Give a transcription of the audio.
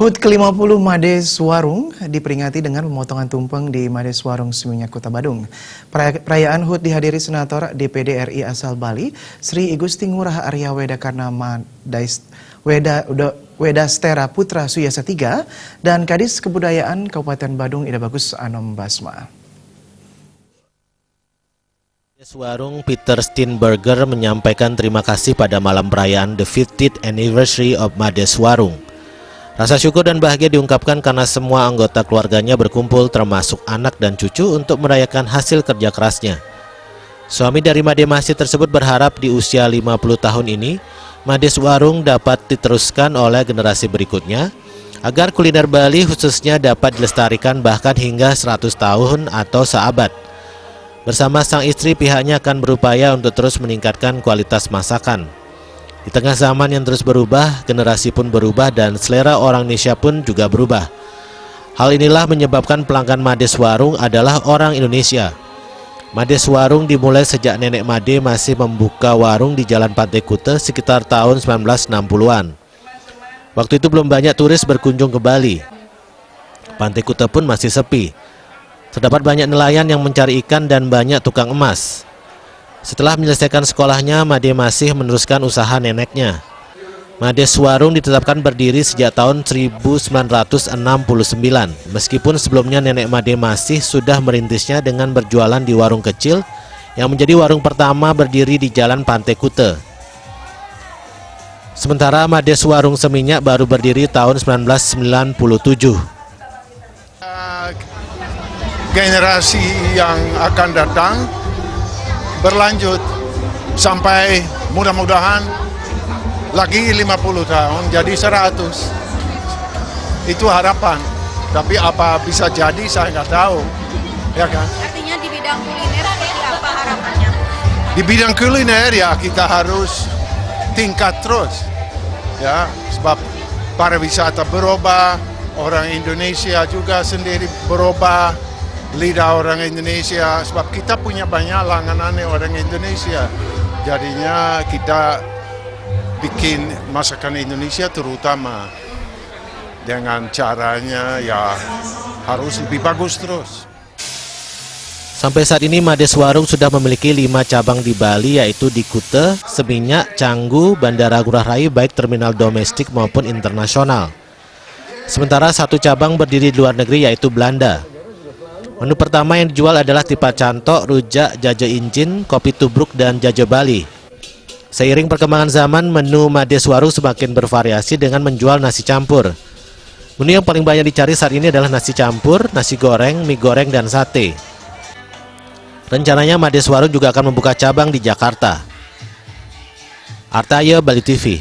HUT ke-50 Mades Warung diperingati dengan pemotongan tumpeng di Mades Warung Seminyak, Kota Badung. Perayaan HUT dihadiri Senator DPD RI asal Bali, Sri Igusti Ngurah Arya Wedakarnama Wedastera Putra Suyasa III dan Kadis Kebudayaan Kabupaten Badung Ida Bagus Anom Basma. Mades Warung Peter Steenberger menyampaikan terima kasih pada malam perayaan the 50th anniversary of Mades Warung. Rasa syukur dan bahagia diungkapkan karena semua anggota keluarganya berkumpul termasuk anak dan cucu untuk merayakan hasil kerja kerasnya. Suami dari Made Masih tersebut berharap di usia 50 tahun ini, Mades Warung dapat diteruskan oleh generasi berikutnya agar kuliner Bali khususnya dapat dilestarikan bahkan hingga 100 tahun atau seabad. Bersama sang istri, pihaknya akan berupaya untuk terus meningkatkan kualitas masakan. Di tengah zaman yang terus berubah, generasi pun berubah dan selera orang Indonesia pun juga berubah. Hal inilah menyebabkan pelanggan Mades Warung adalah orang Indonesia. Mades Warung dimulai sejak nenek Made masih membuka warung di Jalan Pantai Kuta sekitar tahun 1960-an. Waktu itu belum banyak turis berkunjung ke Bali. Pantai Kuta pun masih sepi. Terdapat banyak nelayan yang mencari ikan dan banyak tukang emas. Setelah menyelesaikan sekolahnya, Made Masih meneruskan usaha neneknya. Mades Warung ditetapkan berdiri sejak tahun 1969, meskipun sebelumnya nenek Made Masih sudah merintisnya dengan berjualan di warung kecil yang menjadi warung pertama berdiri di Jalan Pantai Kuta. Sementara Mades Warung Seminyak baru berdiri tahun 1997. Generasi yang akan datang berlanjut sampai mudah-mudahan lagi 50 tahun jadi 100. Itu harapan, tapi apa bisa jadi saya nggak tahu, ya kan? Artinya di bidang kuliner seperti apa harapannya? Di bidang kuliner ya kita harus tingkat terus, ya, sebab pariwisata berubah, orang Indonesia juga sendiri berubah, lidah orang Indonesia, sebab kita punya banyak langganan orang Indonesia. Jadinya kita bikin masakan Indonesia terutama dengan caranya ya harus lebih bagus terus. Sampai saat ini Mades Warung sudah memiliki 5 cabang di Bali, yaitu di Kuta, Seminyak, Canggu, Bandara Ngurah Rai baik terminal domestik maupun internasional. Sementara 1 cabang berdiri di luar negeri, yaitu Belanda. Menu pertama yang dijual adalah tipa cantok, rujak, jaja incin, kopi tubruk, dan jaja Bali. Seiring perkembangan zaman, menu Mades Warung semakin bervariasi dengan menjual nasi campur. Menu yang paling banyak dicari saat ini adalah nasi campur, nasi goreng, mie goreng, dan sate. Rencananya Mades Warung juga akan membuka cabang di Jakarta. Artaya, Bali TV.